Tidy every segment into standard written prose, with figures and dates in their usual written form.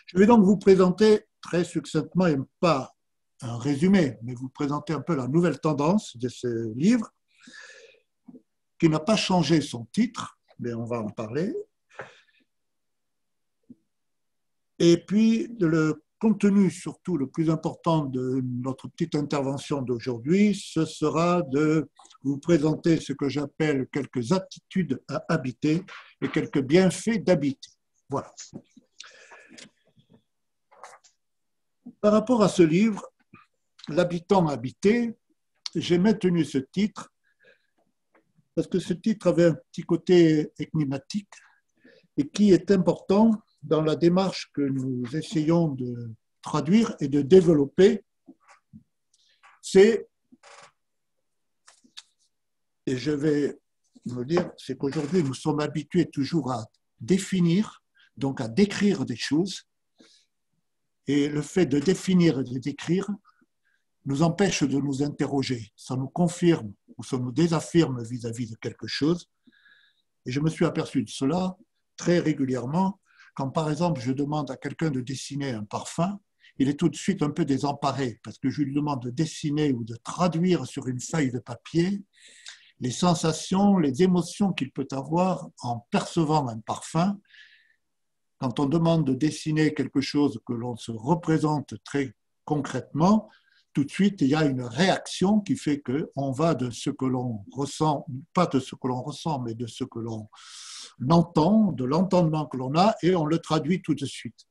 Je vais donc vous présenter très succinctement, et pas un résumé, mais vous présenter un peu la nouvelle tendance de ce livre, qui n'a pas changé son titre, mais on va en parler. Et puis, le contenu, surtout le plus important de notre petite intervention d'aujourd'hui, ce sera de vous présenter ce que j'appelle quelques aptitudes à habiter et quelques bienfaits d'habiter. Voilà. Par rapport à ce livre, L'habitant habité, j'ai maintenu ce titre parce que ce titre avait un petit côté énigmatique et qui est important dans la démarche que nous essayons de traduire et de développer. C'est, et je vais me dire, c'est qu'aujourd'hui nous sommes habitués toujours à définir, donc à décrire des choses, et le fait de définir et de décrire nous empêche de nous interroger. Ça nous confirme ou ça nous désaffirme vis-à-vis de quelque chose. Et je me suis aperçu de cela très régulièrement quand, par exemple, je demande à quelqu'un de dessiner un parfum, il est tout de suite un peu désemparé parce que je lui demande de dessiner ou de traduire sur une feuille de papier les sensations, les émotions qu'il peut avoir en percevant un parfum. Quand on demande de dessiner quelque chose que l'on se représente très concrètement, tout de suite, il y a une réaction qui fait qu'on va de ce que l'on ressent, pas de ce que l'on ressent, mais de ce que l'on entend, de l'entendement que l'on a, et on le traduit tout de suite.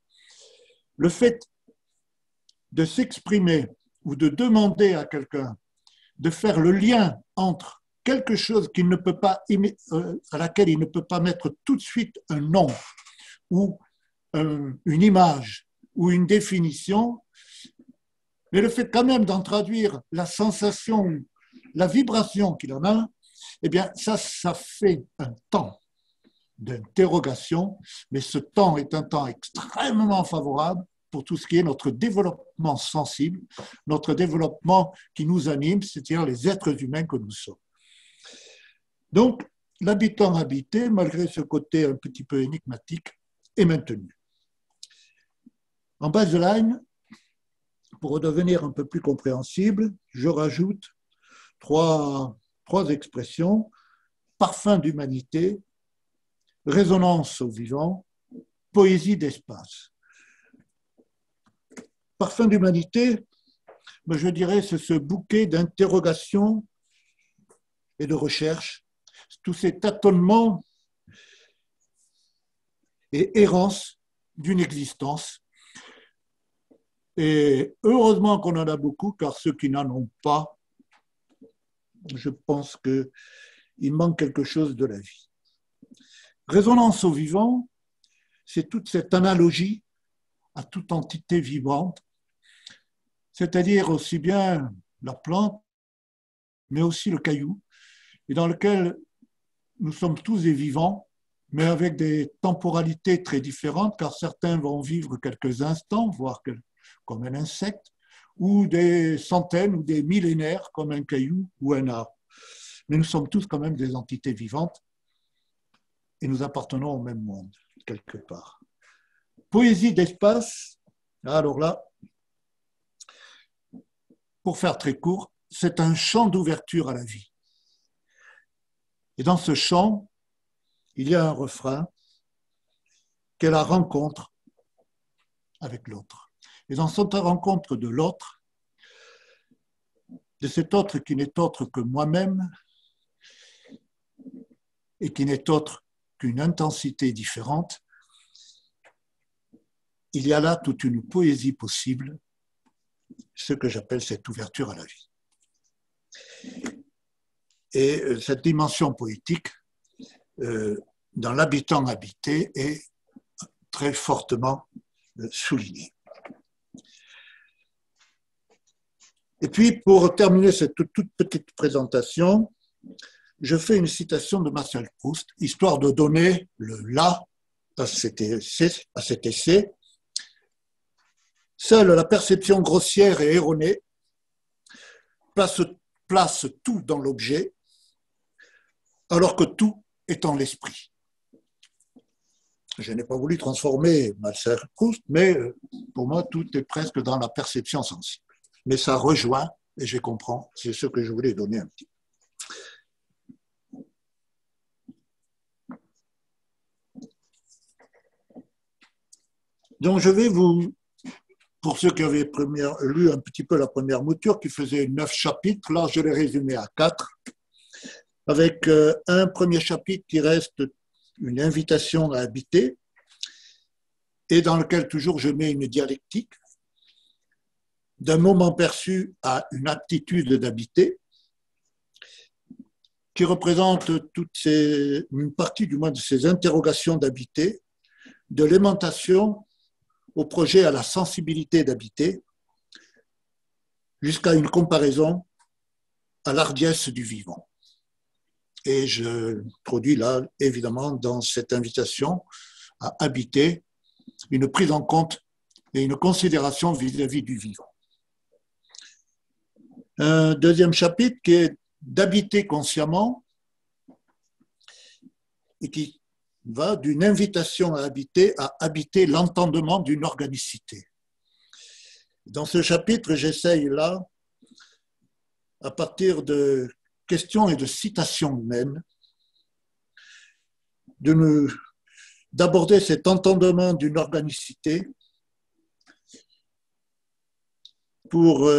Le fait de s'exprimer ou de demander à quelqu'un de faire le lien entre quelque chose qu'il ne peut pas, à laquelle il ne peut pas mettre tout de suite un nom ou une image ou une définition, mais le fait quand même d'en traduire la sensation, la vibration qu'il en a, eh bien, ça fait un temps d'interrogation, mais ce temps est un temps extrêmement favorable pour tout ce qui est notre développement sensible, notre développement qui nous anime, c'est-à-dire les êtres humains que nous sommes. Donc, l'habitant habité, malgré ce côté un petit peu énigmatique, est maintenu. En base de ligne, pour devenir un peu plus compréhensible, je rajoute trois expressions: parfum d'humanité, résonance au vivant, poésie d'espace. Parfum d'humanité, je dirais, c'est ce bouquet d'interrogations et de recherches, tous ces tâtonnements et errances d'une existence. Et heureusement qu'on en a beaucoup, car ceux qui n'en ont pas, je pense qu'il manque quelque chose de la vie. Résonance au vivant, c'est toute cette analogie à toute entité vivante, c'est-à-dire aussi bien la plante, mais aussi le caillou, et dans lequel nous sommes tous des vivants, mais avec des temporalités très différentes, car certains vont vivre quelques instants, voire comme un insecte, ou des centaines ou des millénaires comme un caillou ou un arbre. Mais nous sommes tous quand même des entités vivantes et nous appartenons au même monde, quelque part. Poésie d'espace, alors là, pour faire très court, c'est un chant d'ouverture à la vie. Et dans ce chant, il y a un refrain qui est la rencontre avec l'autre. Et dans cette rencontre de l'autre, de cet autre qui n'est autre que moi-même et qui n'est autre qu'une intensité différente, il y a là toute une poésie possible, ce que j'appelle cette ouverture à la vie. Et cette dimension poétique, dans l'habitant habité, est très fortement soulignée. Et puis, pour terminer cette toute petite présentation, je fais une citation de Marcel Proust, histoire de donner le là à cet essai. Seule la perception grossière et erronée place tout dans l'objet, alors que tout est en l'esprit. Je n'ai pas voulu transformer Marcel Proust, mais pour moi, tout est presque dans la perception sensible. Mais ça rejoint, et je comprends, c'est ce que je voulais donner un petit peu. Donc, je vais vous, pour ceux qui avaient lu un petit peu la première mouture, qui faisait 9 chapitres, là, je l'ai résumé à 4, avec un premier chapitre qui reste une invitation à habiter, et dans lequel toujours je mets une dialectique, d'un moment perçu à une aptitude d'habiter, qui représente une partie du moins de ces interrogations d'habiter, de l'aimantation au projet à la sensibilité d'habiter, jusqu'à une comparaison à l'hardiesse du vivant. Et je introduis là, évidemment, dans cette invitation à habiter, une prise en compte et une considération vis-à-vis du vivant. Un deuxième chapitre qui est d'habiter consciemment et qui va d'une invitation à habiter l'entendement d'une organicité. Dans ce chapitre, j'essaye là, à partir de questions et de citations humaines, d'aborder cet entendement d'une organicité pour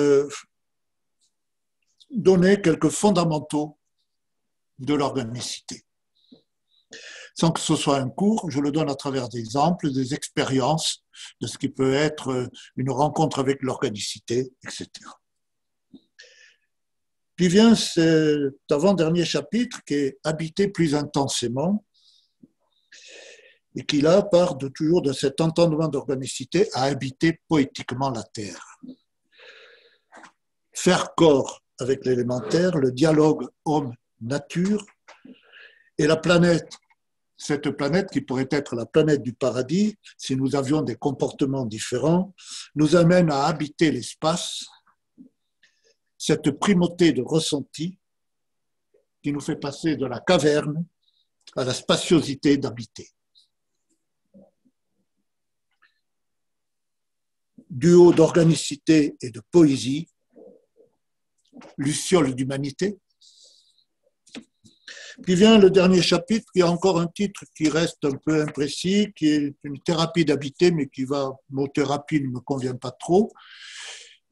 donner quelques fondamentaux de l'organicité. Sans que ce soit un cours, je le donne à travers des exemples, des expériences de ce qui peut être une rencontre avec l'organicité, etc. Puis vient cet avant-dernier chapitre qui est habiter plus intensément et qui là part toujours de cet entendement d'organicité à habiter poétiquement la terre. Faire corps avec l'élémentaire, le dialogue homme-nature et la planète. Cette planète qui pourrait être la planète du paradis, si nous avions des comportements différents, nous amène à habiter l'espace, cette primauté de ressenti qui nous fait passer de la caverne à la spaciosité d'habiter. Duo d'organicité et de poésie, luciole d'humanité. Puis vient le dernier chapitre, qui a encore un titre qui reste un peu imprécis, qui est une thérapie d'habiter, mais qui va, mot thérapie ne me convient pas trop,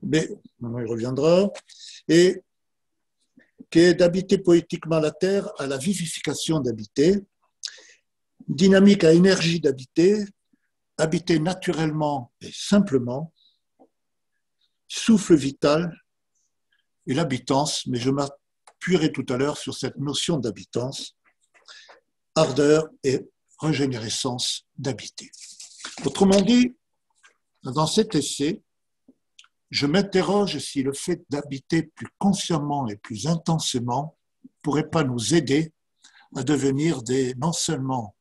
mais on y reviendra, et qui est d'habiter poétiquement la terre à la vivification d'habiter, dynamique à énergie d'habiter, habiter naturellement et simplement, souffle vital et l'habitance, mais je m'appuierai tout à l'heure sur cette notion d'habitance, ardeur et régénérescence d'habiter. Autrement dit, dans cet essai, je m'interroge si le fait d'habiter plus consciemment et plus intensément ne pourrait pas nous aider à devenir non seulement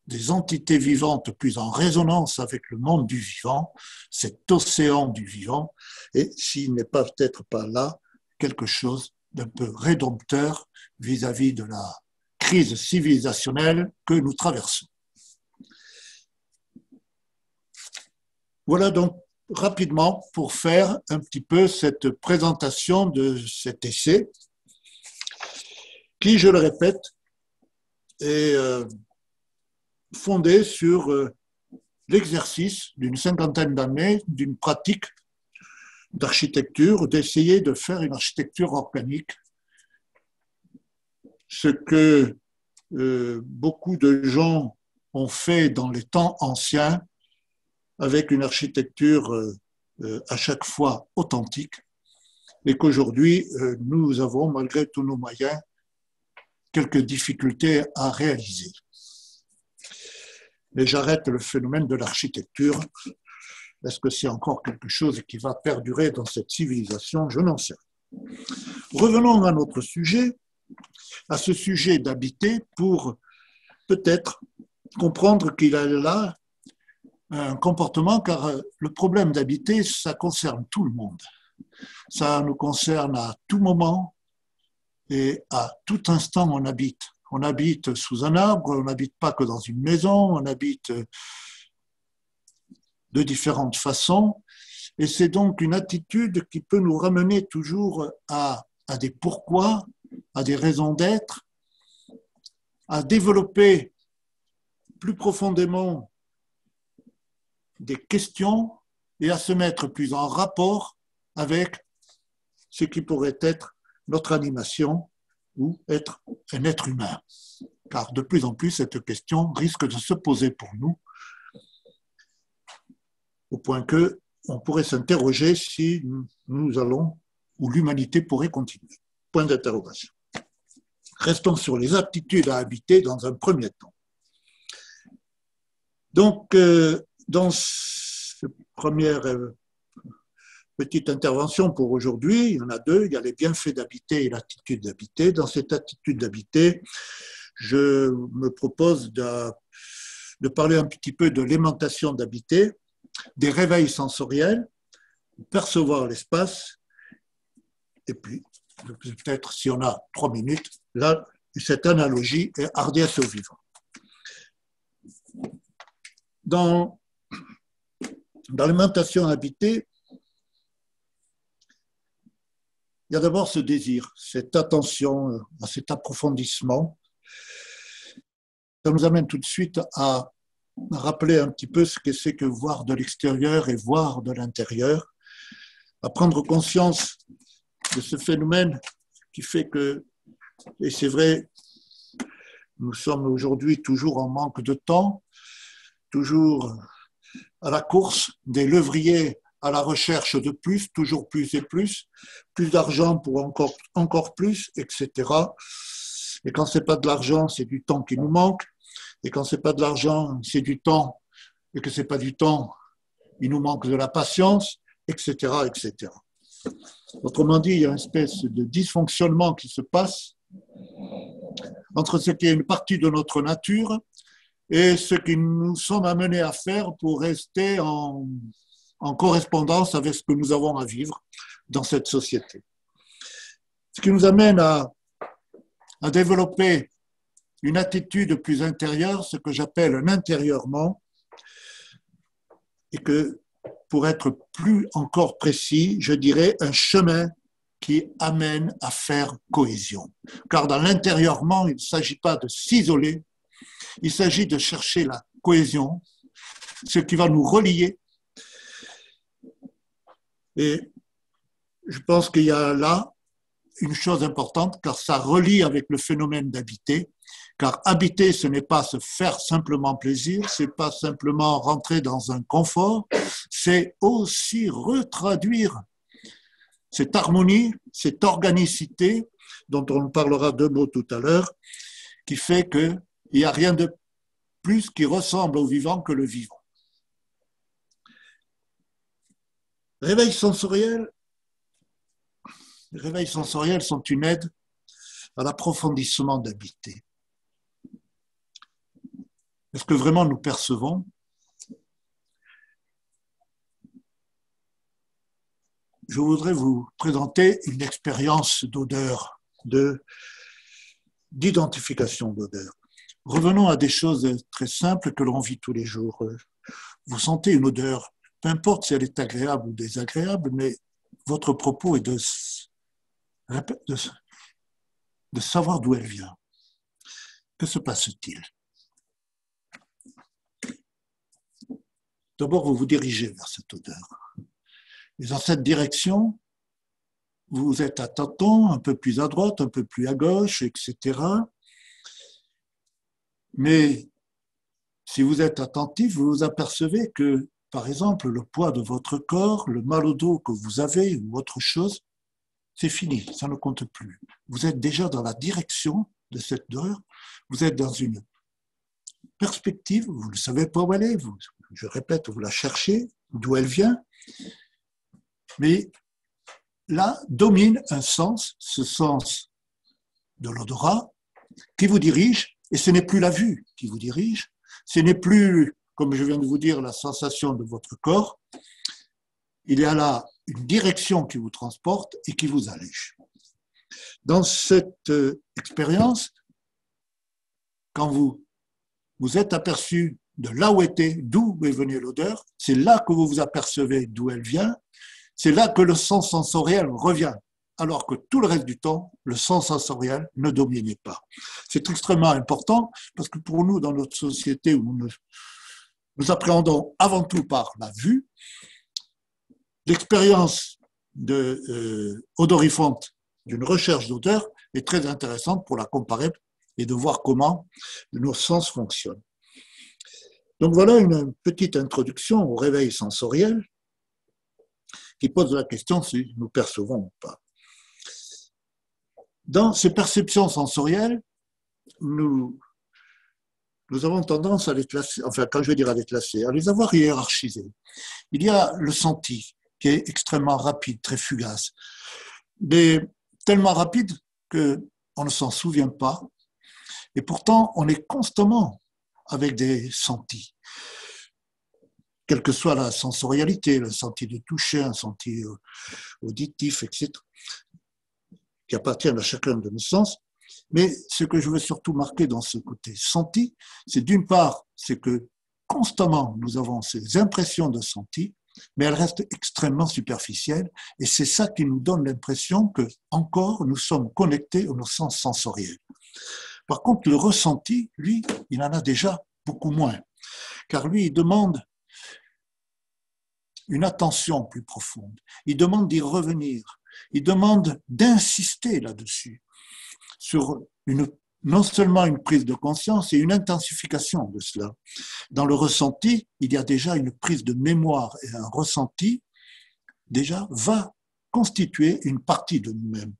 des entités vivantes plus en résonance avec le monde du vivant, cet océan du vivant, et s'il n'est pas peut-être pas là, quelque chose d'un peu rédempteur vis-à-vis de la crise civilisationnelle que nous traversons. Voilà donc rapidement pour faire un petit peu cette présentation de cet essai qui, je le répète, est fondé sur l'exercice d'une cinquantaine d'années d'une pratique d'architecture, d'essayer de faire une architecture organique, ce que beaucoup de gens ont fait dans les temps anciens avec une architecture à chaque fois authentique et qu'aujourd'hui nous avons, malgré tous nos moyens, quelques difficultés à réaliser. Mais j'arrête le phénomène de l'architecture. Est-ce que c'est encore quelque chose qui va perdurer dans cette civilisation? Je n'en sais rien. Revenons à notre sujet, à ce sujet d'habiter, pour peut-être comprendre qu'il y a là un comportement, car le problème d'habiter, ça concerne tout le monde. Ça nous concerne à tout moment et à tout instant on habite. On habite sous un arbre, on n'habite pas que dans une maison, on habite de différentes façons. Et c'est donc une attitude qui peut nous ramener toujours à des pourquoi, à des raisons d'être, à développer plus profondément des questions et à se mettre plus en rapport avec ce qui pourrait être notre animation ou être un être humain. Car de plus en plus, cette question risque de se poser pour nous, au point qu'on pourrait s'interroger si nous allons, ou l'humanité pourrait continuer. Point d'interrogation. Restons sur les aptitudes à habiter dans un premier temps. Donc, dans cette première petite intervention pour aujourd'hui, il y en a deux, il y a les bienfaits d'habiter et l'attitude d'habiter. Dans cette attitude d'habiter, je me propose de parler un petit peu de l'aimantation d'habiter, des réveils sensoriels, percevoir l'espace, et puis peut-être si on a 3 minutes, là, cette analogie est hardiesse au vivant. Dans l'alimentation habitée, il y a d'abord ce désir, cette attention, cet approfondissement. Ça nous amène tout de suite à rappeler un petit peu ce que c'est que voir de l'extérieur et voir de l'intérieur, à prendre conscience de ce phénomène qui fait que, et c'est vrai, nous sommes aujourd'hui toujours en manque de temps, toujours à la course des leviers à la recherche de plus, toujours plus et plus d'argent pour encore plus, etc. Et quand ce n'est pas de l'argent, c'est du temps qui nous manque. Et quand ce n'est pas de l'argent, c'est du temps. Et que ce n'est pas du temps, il nous manque de la patience, etc., etc. Autrement dit, il y a une espèce de dysfonctionnement qui se passe entre ce qui est une partie de notre nature et ce que nous sommes amenés à faire pour rester en correspondance avec ce que nous avons à vivre dans cette société. Ce qui nous amène à développer une attitude plus intérieure, ce que j'appelle un intérieurement, et que, pour être plus encore précis, je dirais un chemin qui amène à faire cohésion. Car dans l'intérieurement, il ne s'agit pas de s'isoler, il s'agit de chercher la cohésion, ce qui va nous relier. Et je pense qu'il y a là une chose importante, car ça relie avec le phénomène d'habiter. Car habiter, ce n'est pas se faire simplement plaisir, ce n'est pas simplement rentrer dans un confort, c'est aussi retraduire cette harmonie, cette organicité, dont on parlera de mots tout à l'heure, qui fait qu'il n'y a rien de plus qui ressemble au vivant que le vivant. Réveils sensoriels sont une aide à l'approfondissement d'habiter. Est-ce que vraiment nous percevons? Je voudrais vous présenter une expérience d'odeur, d'identification d'odeur. Revenons à des choses très simples que l'on vit tous les jours. Vous sentez une odeur, peu importe si elle est agréable ou désagréable, mais votre propos est de savoir d'où elle vient. Que se passe-t-il? D'abord, vous vous dirigez vers cette odeur. Et dans cette direction, vous êtes à tâtons, un peu plus à droite, un peu plus à gauche, etc. Mais si vous êtes attentif, vous vous apercevez que, par exemple, le poids de votre corps, le mal au dos que vous avez ou autre chose, c'est fini, ça ne compte plus. Vous êtes déjà dans la direction de cette odeur, vous êtes dans une perspective, vous ne savez pas où elle est, je répète, vous la cherchez, d'où elle vient, mais là domine un sens, ce sens de l'odorat, qui vous dirige, et ce n'est plus la vue qui vous dirige, ce n'est plus, comme je viens de vous dire, la sensation de votre corps, il y a là une direction qui vous transporte et qui vous allège. Dans cette expérience, quand vous vous êtes aperçu de là où était, d'où est venue l'odeur, c'est là que vous vous apercevez d'où elle vient, c'est là que le sens sensoriel revient, alors que tout le reste du temps, le sens sensoriel ne dominait pas. C'est extrêmement important parce que pour nous, dans notre société où nous appréhendons avant tout par la vue, l'expérience odorifante d'une recherche d'odeur est très intéressante pour la comparer et de voir comment nos sens fonctionnent. Donc voilà une petite introduction au réveil sensoriel qui pose la question si nous percevons ou pas. Dans ces perceptions sensorielles, nous avons tendance à les classer, enfin quand je vais dire à les classer, à les avoir hiérarchisées. Il y a le senti qui est extrêmement rapide, très fugace, mais tellement rapide qu'on ne s'en souvient pas et pourtant on est constamment avec des sentis, quelle que soit la sensorialité, le senti de toucher, un senti auditif, etc., qui appartiennent à chacun de nos sens. Mais ce que je veux surtout marquer dans ce côté senti, c'est d'une part, c'est que constamment nous avons ces impressions de senti, mais elles restent extrêmement superficielles et c'est ça qui nous donne l'impression que encore nous sommes connectés à nos sens sensoriels. Par contre, le ressenti, lui, il en a déjà beaucoup moins, car lui, il demande une attention plus profonde, il demande d'y revenir, il demande d'insister là-dessus, sur non seulement une prise de conscience et une intensification de cela. Dans le ressenti, il y a déjà une prise de mémoire et un ressenti, déjà, va constituer une partie de nous-mêmes.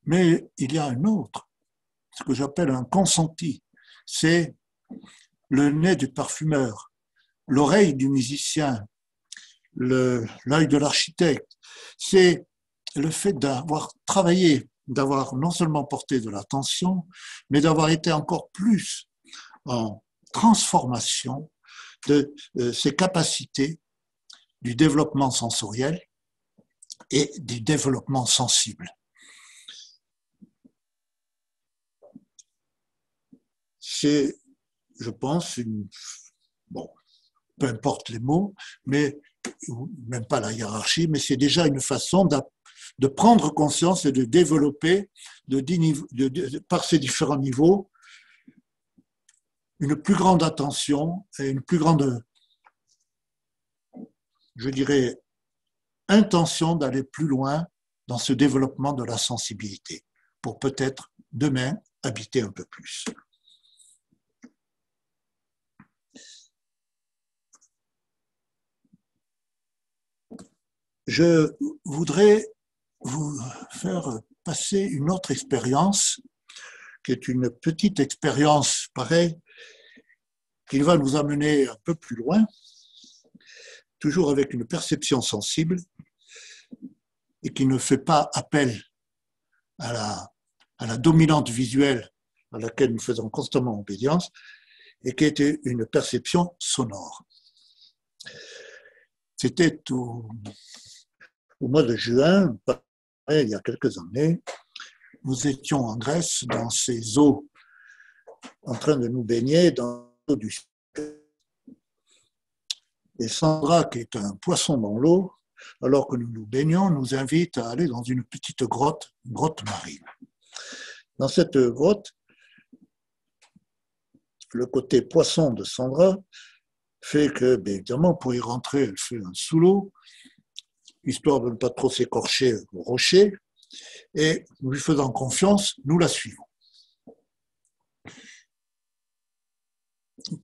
Mais il y a un autre, ce que j'appelle un consenti. C'est le nez du parfumeur, l'oreille du musicien, l'œil de l'architecte. C'est le fait d'avoir travaillé, d'avoir non seulement porté de l'attention, mais d'avoir été encore plus en transformation de ses capacités du développement sensoriel et du développement sensible. C'est, je pense, peu importe les mots, mais même pas la hiérarchie, mais c'est déjà une façon de prendre conscience et de développer par ces différents niveaux une plus grande attention et une plus grande, je dirais, intention d'aller plus loin dans ce développement de la sensibilité pour peut-être demain habiter un peu plus. Je voudrais vous faire passer une autre expérience, qui est une petite expérience pareille, qui va nous amener un peu plus loin, toujours avec une perception sensible, et qui ne fait pas appel à la dominante visuelle à laquelle nous faisons constamment obédience, et qui était une perception sonore. C'était au mois de juin, il y a quelques années, nous étions en Grèce, dans ces eaux, en train de nous baigner dans l'eau du sud. Et Sandra, qui est un poisson dans l'eau, alors que nous nous baignons, nous invite à aller dans une petite grotte marine. Dans cette grotte, le côté poisson de Sandra fait que, bien évidemment, pour y rentrer, elle fait un sous l'eau, histoire de ne pas trop s'écorcher au rocher, et lui faisant confiance, nous la suivons.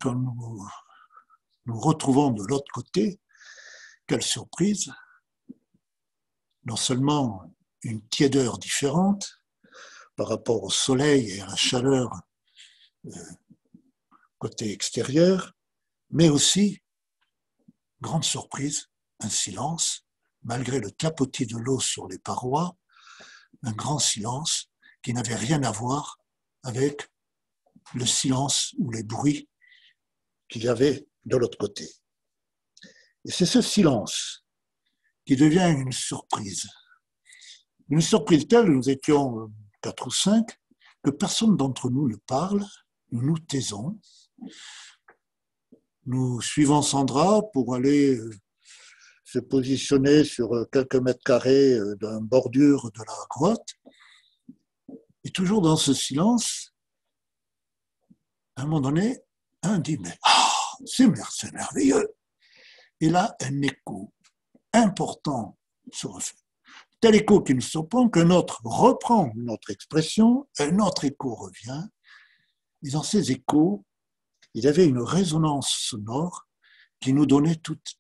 Quand nous retrouvons de l'autre côté, quelle surprise, non seulement une tiédeur différente par rapport au soleil et à la chaleur côté extérieur, mais aussi, grande surprise, un silence, malgré le clapotis de l'eau sur les parois, un grand silence qui n'avait rien à voir avec le silence ou les bruits qu'il y avait de l'autre côté. Et c'est ce silence qui devient une surprise. Une surprise telle, nous étions 4 ou 5, que personne d'entre nous ne parle, nous nous taisons. Nous suivons Sandra pour aller se positionner sur quelques mètres carrés d'un bordure de la grotte. Et toujours dans ce silence, à un moment donné, un dit, mais c'est merveilleux. Et là, un écho important se refait. Tel écho qui nous surprend qu'un autre reprend une autre expression, un autre écho revient. Et dans ces échos, il y avait une résonance sonore qui nous donnait toute.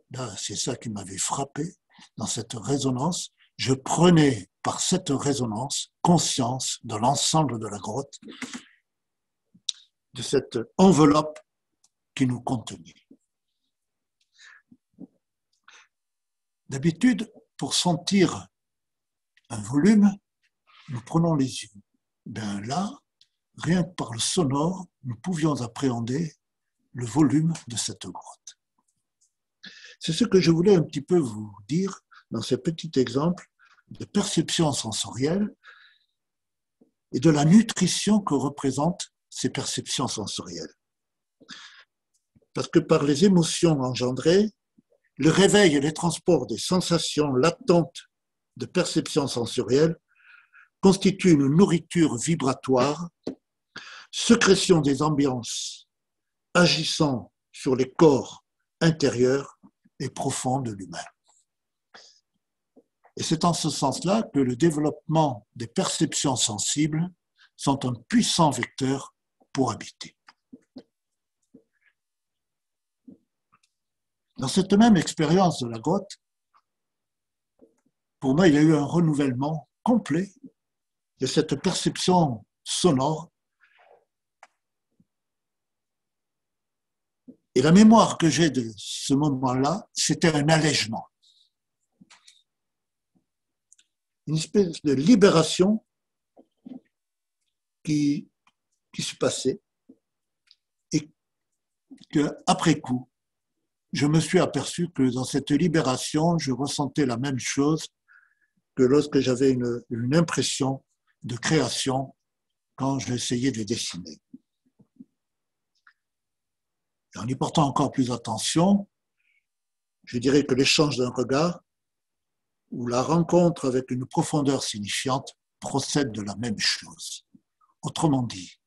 Là, c'est ça qui m'avait frappé. Dans cette résonance, je prenais par cette résonance conscience de l'ensemble de la grotte, de cette enveloppe qui nous contenait. D'habitude, pour sentir un volume, nous prenons les yeux. Ben là, rien que par le sonore, nous pouvions appréhender le volume de cette grotte. C'est ce que je voulais un petit peu vous dire dans ce petit exemple de perception sensorielle et de la nutrition que représentent ces perceptions sensorielles. Parce que par les émotions engendrées, le réveil et les transports des sensations latentes de perception sensorielle constituent une nourriture vibratoire, sécrétion des ambiances agissant sur les corps intérieurs et profonds de l'humain. Et c'est en ce sens-là que le développement des perceptions sensibles sont un puissant vecteur pour habiter. Dans cette même expérience de la grotte, pour moi, il y a eu un renouvellement complet de cette perception sonore. Et la mémoire que j'ai de ce moment-là, c'était un allègement. Une espèce de libération qui se passait et qu'après coup, je me suis aperçu que dans cette libération, je ressentais la même chose que lorsque j'avais une impression de création quand j'essayais de dessiner. Et en y portant encore plus attention, je dirais que l'échange d'un regard ou la rencontre avec une profondeur signifiante procède de la même chose. Autrement dit,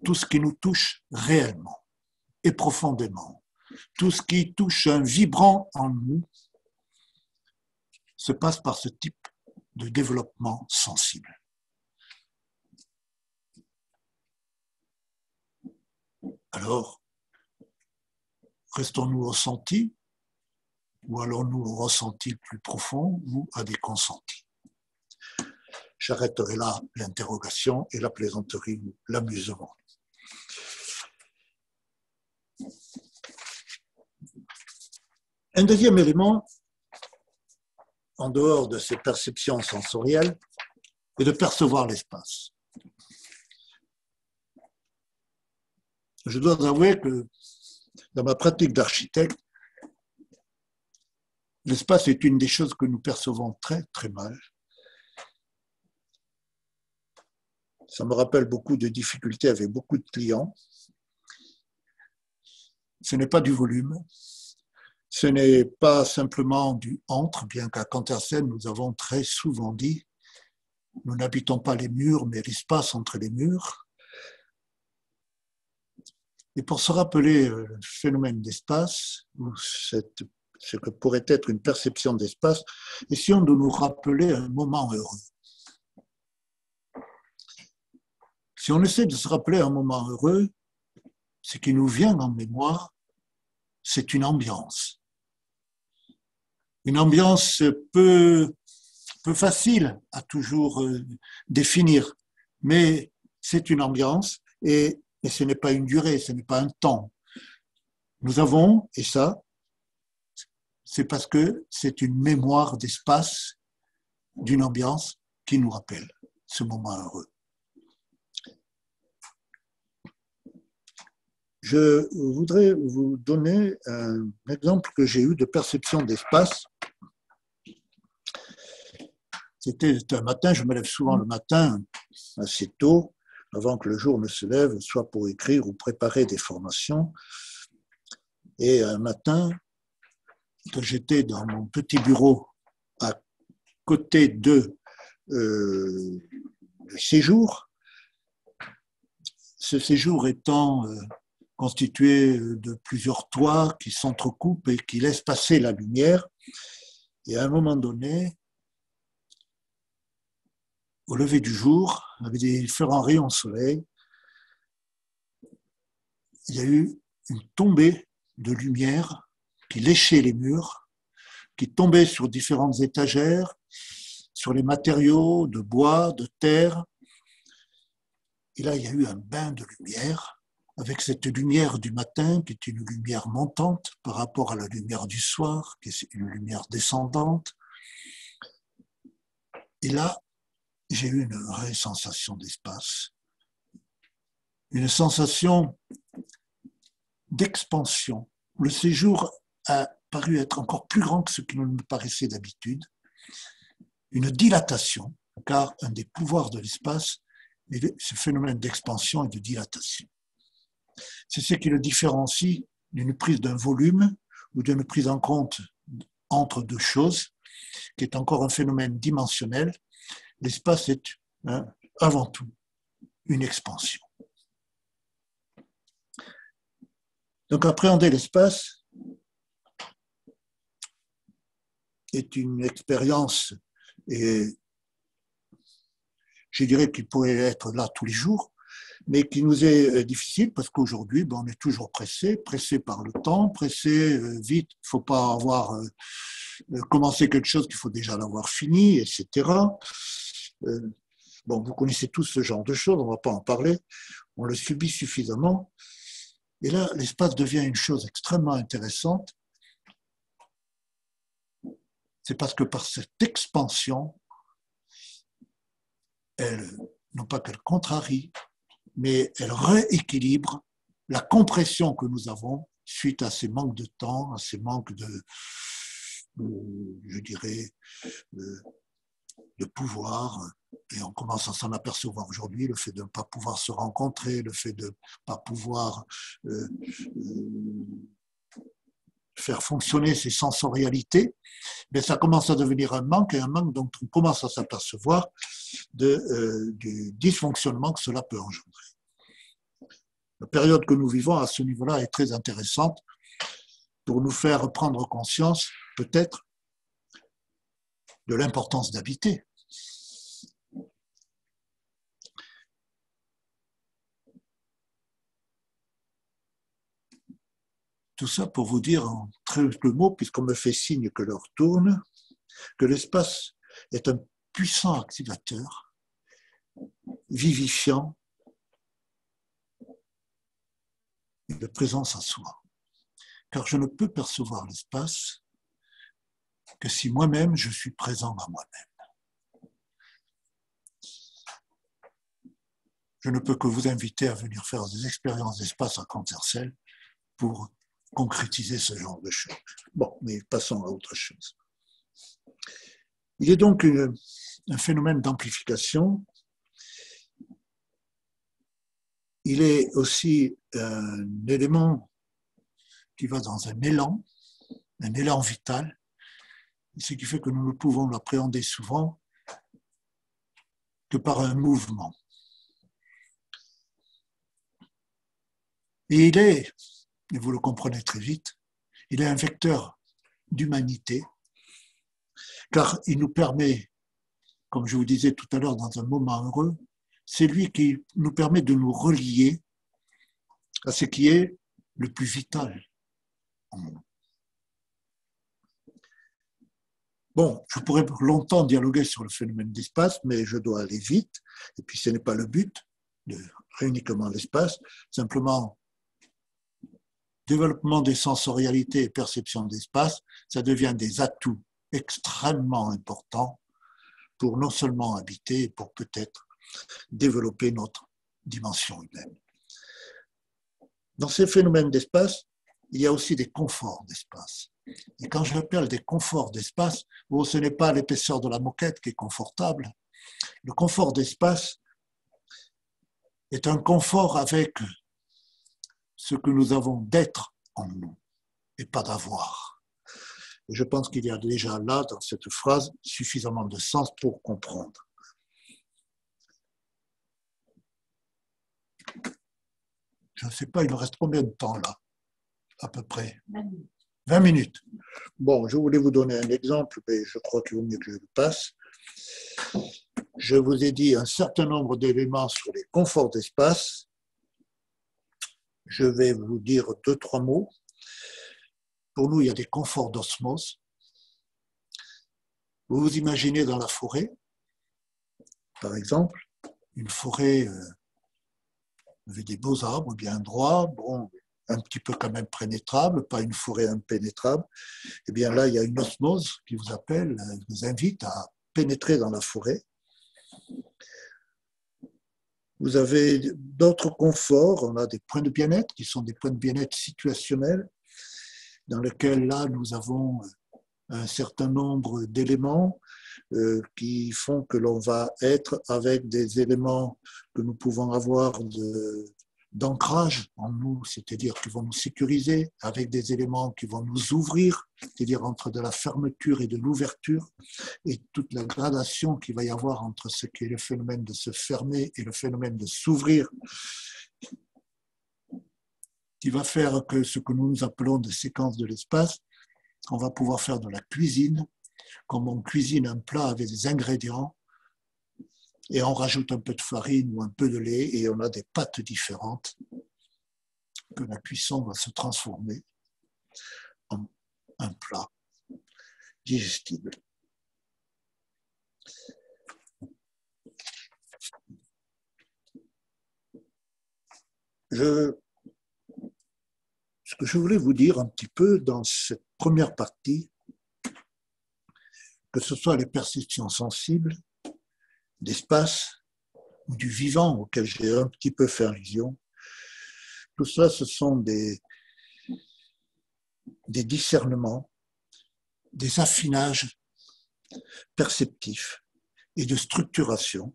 tout ce qui nous touche réellement et profondément, tout ce qui touche un vibrant en nous, se passe par ce type de développement sensible. Alors, restons-nous au senti, ou allons-nous au ressenti plus profond, ou à des consentis? J'arrêterai là l'interrogation et la plaisanterie ou l'amusement. Un deuxième élément, en dehors de ces perceptions sensorielles, est de percevoir l'espace. Je dois avouer que dans ma pratique d'architecte, l'espace est une des choses que nous percevons très, très mal. Ça me rappelle beaucoup de difficultés avec beaucoup de clients. Ce n'est pas du volume, ce n'est pas simplement du entre, bien qu'à Cantersen, nous avons très souvent dit nous n'habitons pas les murs, mais l'espace entre les murs. Et pour se rappeler le phénomène d'espace, ou ce que pourrait être une perception d'espace, essayons de nous rappeler un moment heureux. Si on essaie de se rappeler un moment heureux, ce qui nous vient en mémoire, c'est une ambiance. Une ambiance peu facile à toujours définir, mais c'est une ambiance et ce n'est pas une durée, ce n'est pas un temps. Nous avons, et ça, c'est parce que c'est une mémoire d'espace, d'une ambiance qui nous rappelle ce moment heureux. Je voudrais vous donner un exemple que j'ai eu de perception d'espace. C'était un matin, je me lève souvent le matin, assez tôt, avant que le jour ne se lève, soit pour écrire ou préparer des formations. Et un matin, que j'étais dans mon petit bureau à côté du séjour, ce séjour étant constitué de plusieurs toits qui s'entrecoupent et qui laissent passer la lumière. Et à un moment donné, au lever du jour, avec des différents rayons de soleil, il y a eu une tombée de lumière qui léchait les murs, qui tombait sur différentes étagères, sur les matériaux de bois, de terre. Et là, il y a eu un bain de lumière, avec cette lumière du matin, qui est une lumière montante par rapport à la lumière du soir, qui est une lumière descendante. Et là, j'ai eu une vraie sensation d'espace, une sensation d'expansion. Le séjour a paru être encore plus grand que ce qui ne me paraissait d'habitude, une dilatation, car un des pouvoirs de l'espace est ce phénomène d'expansion et de dilatation. C'est ce qui le différencie d'une prise d'un volume ou d'une prise en compte entre deux choses, qui est encore un phénomène dimensionnel. L'espace est avant tout une expansion. Donc appréhender l'espace est une expérience, et je dirais qu'il pourrait être là tous les jours, mais qui nous est difficile parce qu'aujourd'hui, on est toujours pressé par le temps, pressé vite. Il ne faut pas avoir commencé quelque chose qu'il faut déjà l'avoir fini, etc. Vous connaissez tous ce genre de choses, on ne va pas en parler, on le subit suffisamment. Et là, l'espace devient une chose extrêmement intéressante. C'est parce que par cette expansion, non pas qu'elle contrarie, mais elle rééquilibre la compression que nous avons suite à ces manques de temps, à ces manques je dirais, de pouvoir. Et on commence à s'en apercevoir aujourd'hui, le fait de ne pas pouvoir se rencontrer, le fait de ne pas pouvoir faire fonctionner ces sensorialités, mais ça commence à devenir un manque, et un manque dont on commence à s'apercevoir du dysfonctionnement que cela peut engendrer. La période que nous vivons à ce niveau-là est très intéressante pour nous faire prendre conscience, peut-être, de l'importance d'habiter. Tout ça pour vous dire en quelques mots, puisqu'on me fait signe que l'heure tourne, que l'espace est un puissant activateur, vivifiant, de présence à soi. Car je ne peux percevoir l'espace que si moi-même je suis présent à moi-même. Je ne peux que vous inviter à venir faire des expériences d'espace à Cantersel pour concrétiser ce genre de choses. Bon, mais passons à autre chose. Il est donc un phénomène d'amplification. Il est aussi un élément qui va dans un élan vital, ce qui fait que nous ne pouvons l'appréhender souvent que par un mouvement. Et il est, et vous le comprenez très vite, il est un vecteur d'humanité, car il nous permet, comme je vous disais tout à l'heure, dans un moment heureux, c'est lui qui nous permet de nous relier à ce qui est le plus vital en nous. Bon, je pourrais longtemps dialoguer sur le phénomène d'espace, mais je dois aller vite, et puis ce n'est pas le but de uniquement l'espace, simplement développement des sensorialités et perception d'espace, ça devient des atouts extrêmement importants pour non seulement habiter, pour peut-être développer notre dimension humaine. Dans ces phénomènes d'espace, il y a aussi des conforts d'espace. Et quand j'appelle des conforts d'espace, bon, ce n'est pas l'épaisseur de la moquette qui est confortable. Le confort d'espace est un confort avec ce que nous avons d'être en nous et pas d'avoir. Et je pense qu'il y a déjà là, dans cette phrase, suffisamment de sens pour comprendre. Je ne sais pas, il me reste combien de temps là, à peu près? 20 minutes. 20 minutes. Bon, je voulais vous donner un exemple, mais je crois qu'il vaut mieux que je le passe. Je vous ai dit un certain nombre d'éléments sur les conforts d'espace. Je vais vous dire 2-3 mots. Pour nous, il y a des conforts d'osmose. Vous vous imaginez dans la forêt, par exemple, une forêt avec des beaux arbres bien droits, bon, un petit peu quand même pénétrable, pas une forêt impénétrable. Eh bien là, il y a une osmose qui vous appelle, vous invite à pénétrer dans la forêt. Vous avez d'autres conforts, on a des points de bien-être qui sont des points de bien-être situationnels, dans lesquels là, nous avons un certain nombre d'éléments qui font que l'on va être avec des éléments que nous pouvons avoir d'ancrage en nous, c'est-à-dire qui vont nous sécuriser, avec des éléments qui vont nous ouvrir, c'est-à-dire entre de la fermeture et de l'ouverture, et toute la gradation qu'il va y avoir entre ce qui est le phénomène de se fermer et le phénomène de s'ouvrir, qui va faire que ce que nous appelons des séquences de l'espace, on va pouvoir faire de la cuisine, comme on cuisine un plat avec des ingrédients, et on rajoute un peu de farine ou un peu de lait, et on a des pâtes différentes, que la cuisson va se transformer en un plat digestible. Ce que je voulais vous dire un petit peu dans cette première partie, que ce soit les perceptions sensibles, d'espace ou du vivant auquel j'ai un petit peu fait allusion, tout ça, ce sont des discernements, des affinages perceptifs et de structuration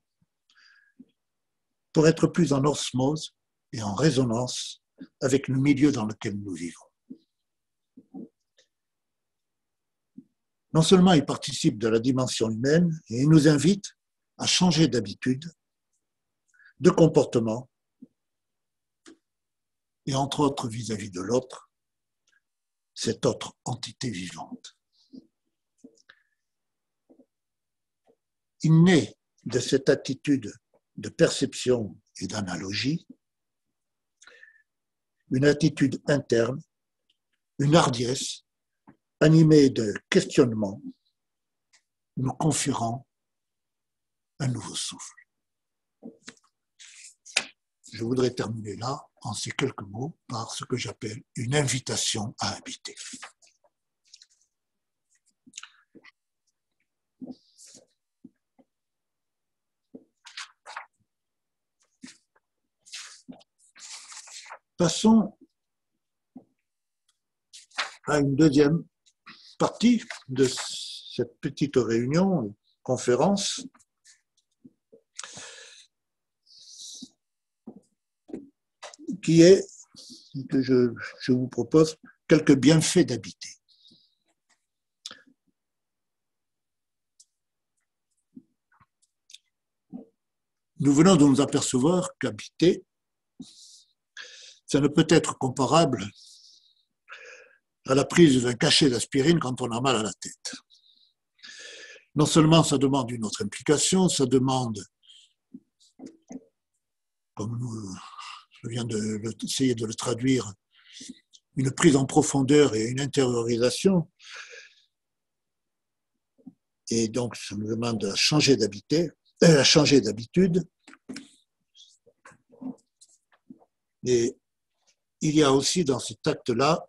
pour être plus en osmose et en résonance avec le milieu dans lequel nous vivons. Non seulement il participe de la dimension humaine, et il nous invite à changer d'habitude, de comportement, et entre autres vis-à-vis de l'autre, cette autre entité vivante. Il naît de cette attitude de perception et d'analogie une attitude interne, une hardiesse animée de questionnement, nous conférant un nouveau souffle. Je voudrais terminer là, en ces quelques mots, par ce que j'appelle une invitation à habiter. Passons à une deuxième partie de cette petite réunion, conférence, qui est, que je vous propose, quelques bienfaits d'habiter. Nous venons de nous apercevoir qu'habiter, ça ne peut être comparable à la prise d'un cachet d'aspirine quand on a mal à la tête. Non seulement ça demande une autre implication, ça demande, comme je viens d'essayer de le traduire, une prise en profondeur et une intériorisation. Et donc, ça me demande à changer d'habitude. Et il y a aussi dans cet acte-là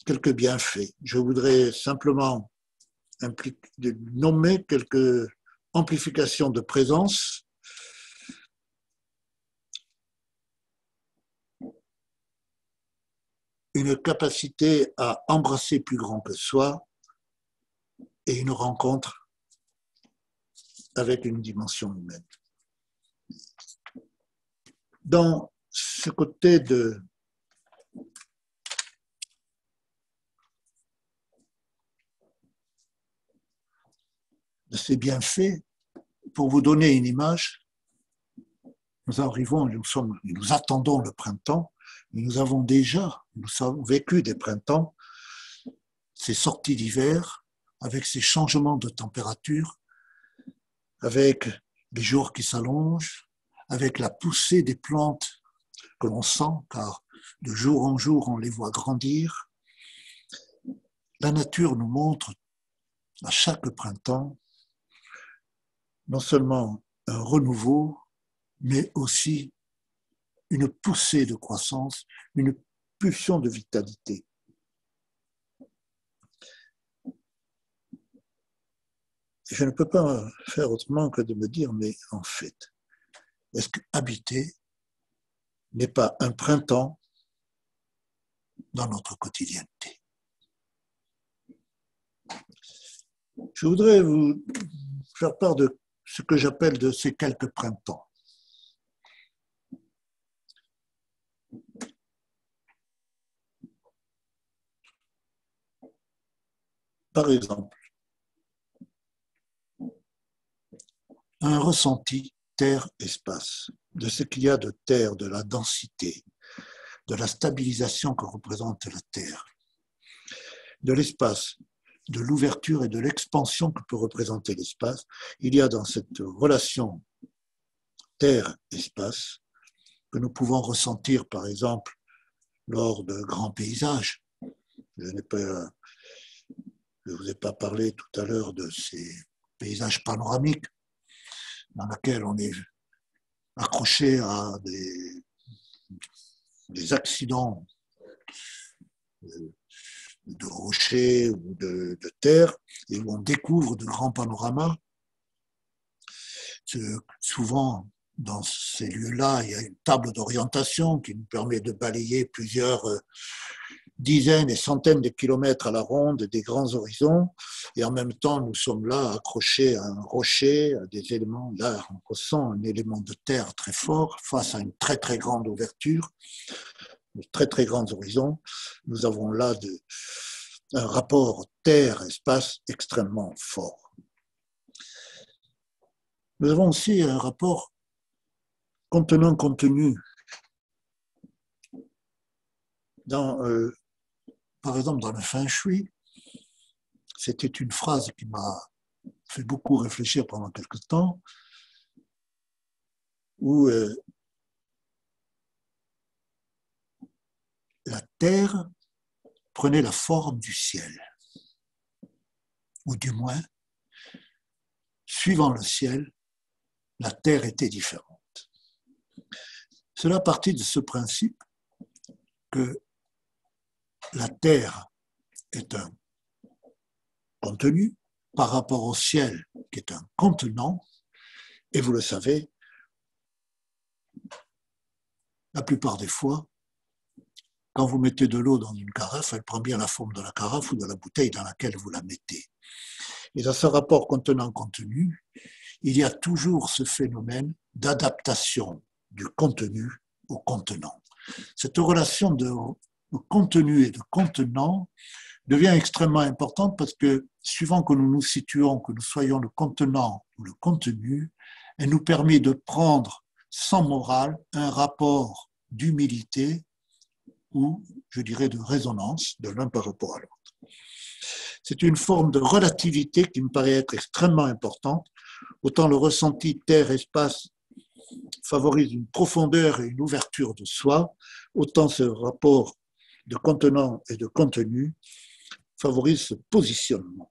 quelques bienfaits. Je voudrais simplement nommer quelques amplifications de présence. une capacité à embrasser plus grand que soi et une rencontre avec une dimension humaine. Dans ce côté de ces bienfaits, pour vous donner une image, nous attendons le printemps, nous avons vécu des printemps, ces sorties d'hiver, avec ces changements de température, avec les jours qui s'allongent, avec la poussée des plantes que l'on sent, car de jour en jour, on les voit grandir. La nature nous montre à chaque printemps non seulement un renouveau, mais aussi une poussée de croissance, une pulsion de vitalité. Et je ne peux pas faire autrement que de me dire, mais en fait, est-ce que habiter n'est pas un printemps dans notre quotidienneté? Je voudrais vous faire part de ce que j'appelle de ces quelques printemps. Par exemple, un ressenti terre-espace, de ce qu'il y a de terre, de la densité, de la stabilisation que représente la Terre, de l'espace, de l'ouverture et de l'expansion que peut représenter l'espace. Il y a dans cette relation terre-espace que nous pouvons ressentir, par exemple, lors de grands paysages. Je ne vous ai pas parlé tout à l'heure de ces paysages panoramiques dans lesquels on est accroché à des accidents de rochers ou de terre, et où on découvre de grands panoramas. Souvent, dans ces lieux-là, il y a une table d'orientation qui nous permet de balayer plusieurs dizaines et centaines de kilomètres à la ronde des grands horizons, et en même temps, nous sommes là accrochés à un rocher, à des éléments. Là, on ressent un élément de terre très fort face à une très très grande ouverture, de très très grands horizons. Nous avons là un rapport terre-espace extrêmement fort. Nous avons aussi un rapport contenant-contenu. Par exemple, dans le Feng Shui, c'était une phrase qui m'a fait beaucoup réfléchir pendant quelque temps, où la Terre prenait la forme du ciel, ou du moins, suivant le ciel, la Terre était différente. Cela partit de ce principe que la Terre est un contenu par rapport au ciel qui est un contenant, et vous le savez, la plupart des fois, quand vous mettez de l'eau dans une carafe, elle prend bien la forme de la carafe ou de la bouteille dans laquelle vous la mettez. Et dans ce rapport contenant-contenu, il y a toujours ce phénomène d'adaptation du contenu au contenant. Cette relation de contenu et de contenant devient extrêmement importante parce que, suivant que nous nous situons, que nous soyons le contenant ou le contenu, elle nous permet de prendre sans morale un rapport d'humilité ou, je dirais, de résonance de l'un par rapport à l'autre. C'est une forme de relativité qui me paraît être extrêmement importante. Autant le ressenti terre-espace favorise une profondeur et une ouverture de soi, autant ce rapport de contenant et de contenu favorise ce positionnement.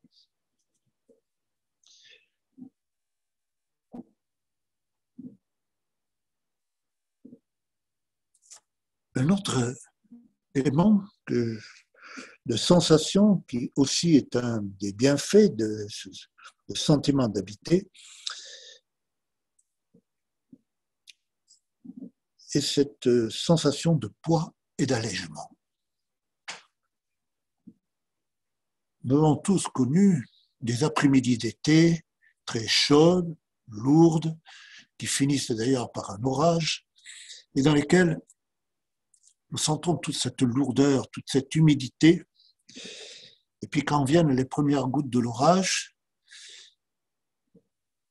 Un autre élément de sensation qui aussi est un des bienfaits de ce sentiment d'habiter est cette sensation de poids et d'allègement. Nous avons tous connu des après-midi d'été très chaudes, lourdes, qui finissent d'ailleurs par un orage, et dans lesquelles nous sentons toute cette lourdeur, toute cette humidité. Et puis quand viennent les premières gouttes de l'orage,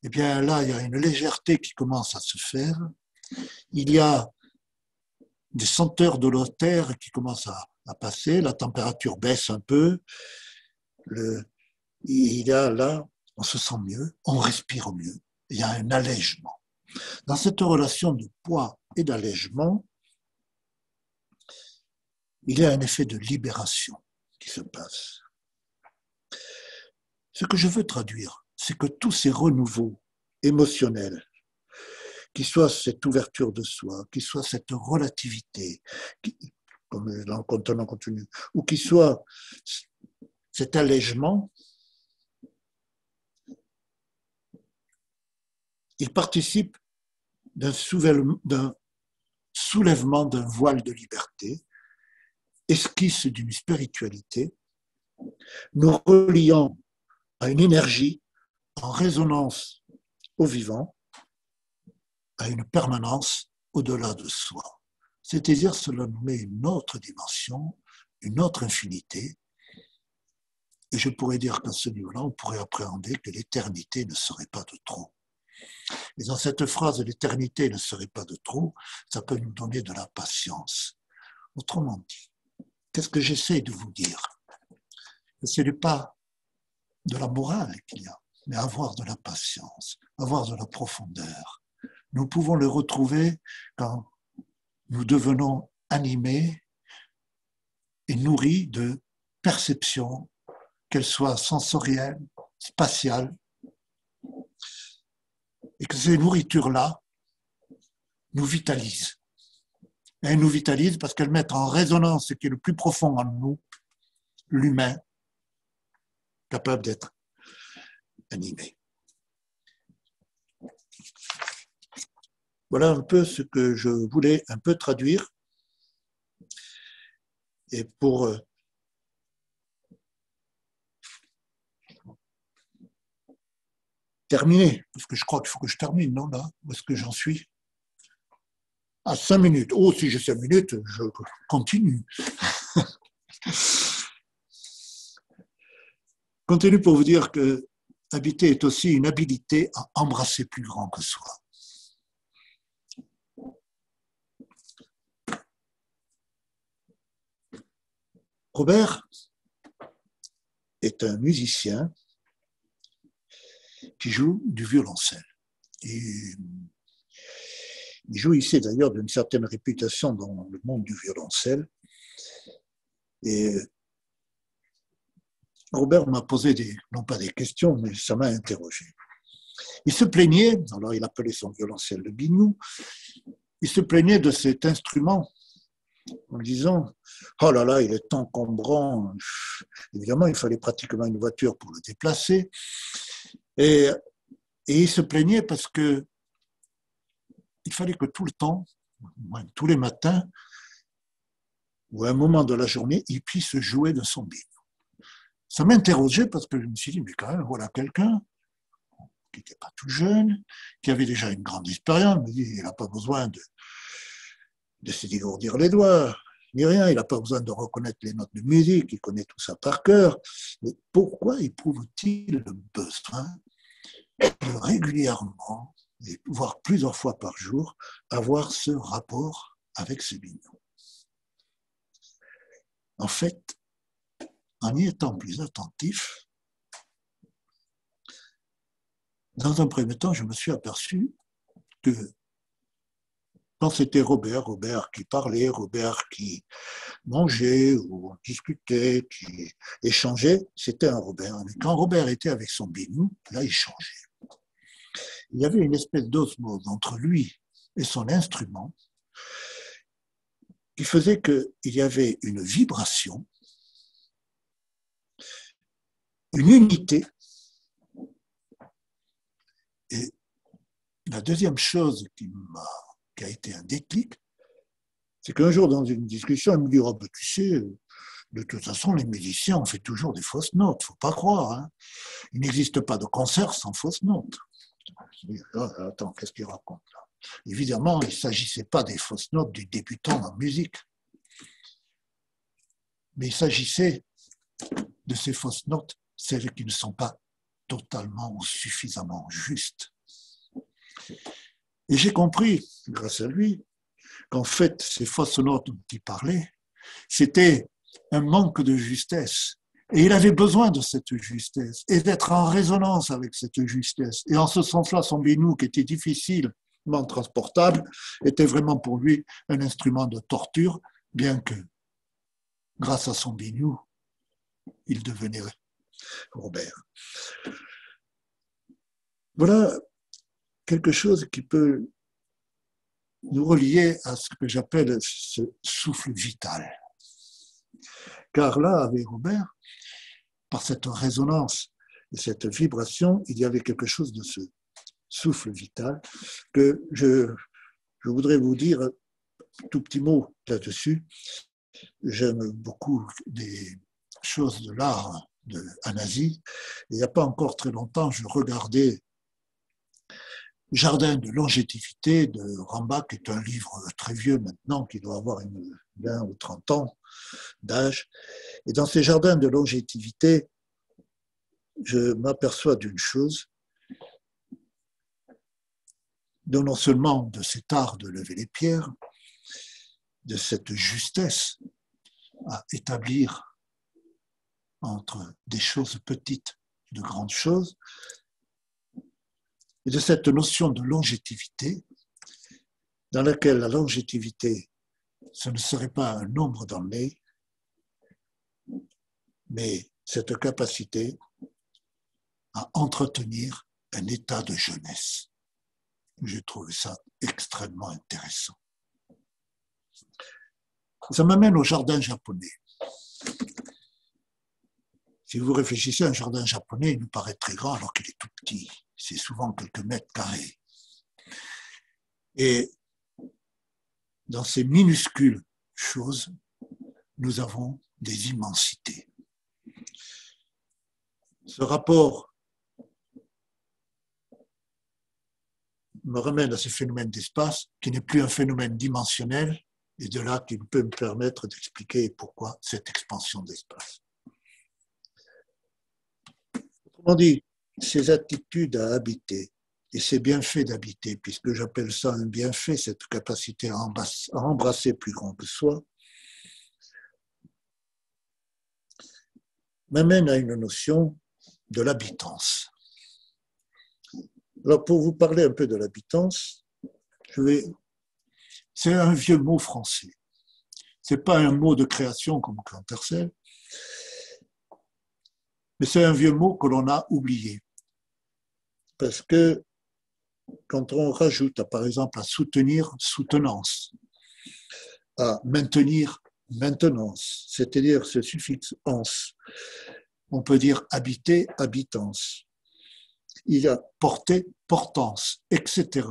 eh bien là, il y a une légèreté qui commence à se faire. Il y a des senteurs de la terre qui commencent à passer, la température baisse un peu, il y a là, on se sent mieux, on respire mieux, il y a un allègement. Dans cette relation de poids et d'allègement, il y a un effet de libération qui se passe. Ce que je veux traduire, c'est que tous ces renouveaux émotionnels, qui soit cette ouverture de soi, qui soit cette relativité, comme dans le contenant contenu, ou qui soit cet allègement, il participe d'un soulèvement d'un voile de liberté, esquisse d'une spiritualité, nous reliant à une énergie en résonance au vivant, à une permanence au-delà de soi. C'est-à-dire, cela nous met une autre dimension, une autre infinité, et je pourrais dire qu'à ce niveau-là, on pourrait appréhender que l'éternité ne serait pas de trop. Et dans cette phrase, l'éternité ne serait pas de trop, ça peut nous donner de la patience. Autrement dit, qu'est-ce que j'essaie de vous dire? Ce n'est pas de la morale qu'il y a, mais avoir de la patience, avoir de la profondeur. Nous pouvons le retrouver quand nous devenons animés et nourris de perceptions, qu'elles soient sensorielles, spatiales, et que ces nourritures-là nous vitalisent. Et elles nous vitalisent parce qu'elles mettent en résonance ce qui est le plus profond en nous, l'humain, capable d'être animé. Voilà un peu ce que je voulais un peu traduire. Et pour terminer, parce que je crois qu'il faut que je termine, non, là, où est-ce que j'en suis? À 5 minutes. Oh, si j'ai 5 minutes, je continue. Continue pour vous dire que habiter est aussi une habilité à embrasser plus grand que soi. Robert est un musicien qui joue du violoncelle. Et il jouissait d'ailleurs d'une certaine réputation dans le monde du violoncelle. Et Robert m'a posé non pas des questions, mais ça m'a interrogé. Il se plaignait, alors il appelait son violoncelle le biniou, il se plaignait de cet instrument en disant « Oh là là, il est encombrant ». Évidemment, il fallait pratiquement une voiture pour le déplacer. Et il se plaignait parce que il fallait que tout le temps, tous les matins, ou à un moment de la journée, il puisse jouer de son biniou. Ça m'interrogeait parce que je me suis dit, mais quand même, voilà quelqu'un qui n'était pas tout jeune, qui avait déjà une grande expérience, mais il n'a pas besoin de se dégourdir les doigts, ni rien, il n'a pas besoin de reconnaître les notes de musique, il connaît tout ça par cœur. Mais pourquoi éprouve-t-il le besoin de régulièrement, voire plusieurs fois par jour, avoir ce rapport avec ce biniou? En fait, en y étant plus attentif, dans un premier temps, je me suis aperçu que quand c'était Robert qui parlait, Robert qui mangeait ou discutait, qui échangeait, c'était un Robert. Mais quand Robert était avec son biniou, là, il changeait. Il y avait une espèce d'osmose entre lui et son instrument qui faisait qu'il y avait une vibration, une unité. Et la deuxième chose qui a été un déclic, c'est qu'un jour, dans une discussion, il me dit « Oh, ben, tu sais, De toute façon, les musiciens, on fait toujours des fausses notes, faut pas croire. Hein. Il n'existe pas de concert sans fausses notes. Attends, qu'est-ce qu'il raconte là? Évidemment, il ne s'agissait pas des fausses notes du débutant en musique, mais il s'agissait de ces fausses notes, celles qui ne sont pas totalement ou suffisamment justes. Et j'ai compris, grâce à lui, qu'en fait, ces fausses notes dont il parlait, c'était un manque de justesse. Et il avait besoin de cette justesse et d'être en résonance avec cette justesse. Et en ce sens-là, son binou, qui était difficilement transportable, était vraiment pour lui un instrument de torture, bien que, grâce à son binou, il devenait Robert. Voilà quelque chose qui peut nous relier à ce que j'appelle ce souffle vital. Car là, avec Robert, par cette résonance et cette vibration, il y avait quelque chose de ce souffle vital que je voudrais vous dire un tout petit mot là-dessus. J'aime beaucoup des choses de l'art en Asie. Il n'y a pas encore très longtemps, je regardais Jardin de longévité de Rambach, qui est un livre très vieux maintenant, qui doit avoir 20 ou 30 ans d'âge. Et dans ces jardins de longévité, je m'aperçois d'une chose, non seulement de cet art de lever les pierres, de cette justesse à établir entre des choses petites, de grandes choses, et de cette notion de longévité, dans laquelle la longévité, ce ne serait pas un nombre d'années, mais cette capacité à entretenir un état de jeunesse. J'ai trouvé ça extrêmement intéressant. Ça m'amène au jardin japonais. Si vous réfléchissez à un jardin japonais, il nous paraît très grand alors qu'il est tout petit. C'est souvent quelques mètres carrés. Et dans ces minuscules choses, nous avons des immensités. Ce rapport me ramène à ce phénomène d'espace qui n'est plus un phénomène dimensionnel, et de là qui peut me permettre d'expliquer pourquoi cette expansion d'espace. Autrement dit, ces attitudes à habiter et ces bienfaits d'habiter, puisque j'appelle ça un bienfait, cette capacité à embrasser plus grand que soi, m'amène à une notion de l'habitance. Alors, pour vous parler un peu de l'habitance, c'est un vieux mot français. Ce n'est pas un mot de création comme Cantercel, mais c'est un vieux mot que l'on a oublié. Parce que quand on rajoute, par exemple, à soutenir, soutenance, à maintenir, maintenance, c'est-à-dire ce suffixe ans, on peut dire habiter, habitance. Il y a porter, portance, etc.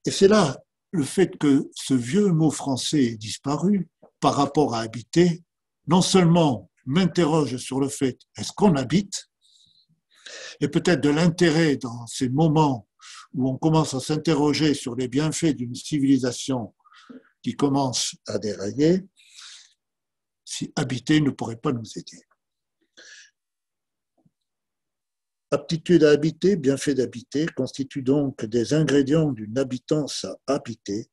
Et c'est là le fait que ce vieux mot français est disparu par rapport à habiter, non seulement m'interroge sur le fait, est-ce qu'on habite? Et peut-être de l'intérêt dans ces moments où on commence à s'interroger sur les bienfaits d'une civilisation qui commence à dérailler, si habiter ne pourrait pas nous aider. Aptitude à habiter, bienfait d'habiter, constituent donc des ingrédients d'une habitance à habiter,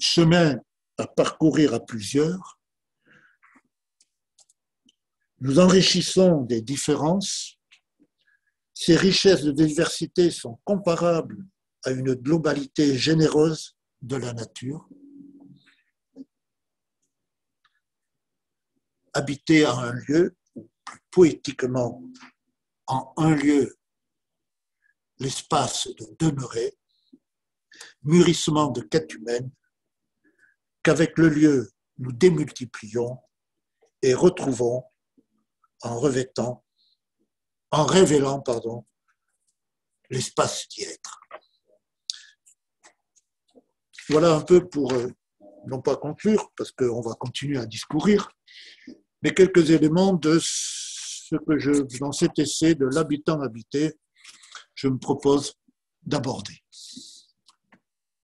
chemin à parcourir à plusieurs. Nous enrichissons des différences. Ces richesses de diversité sont comparables à une globalité généreuse de la nature. Habiter à un lieu, ou plus poétiquement, en un lieu, l'espace de demeurer, mûrissement de quête humaine, qu'avec le lieu, nous démultiplions et retrouvons en révélant, l'espace d'y être. Voilà un peu pour non pas conclure, parce qu'on va continuer à discourir, mais quelques éléments de ce que dans cet essai de l'habitant habité, je me propose d'aborder.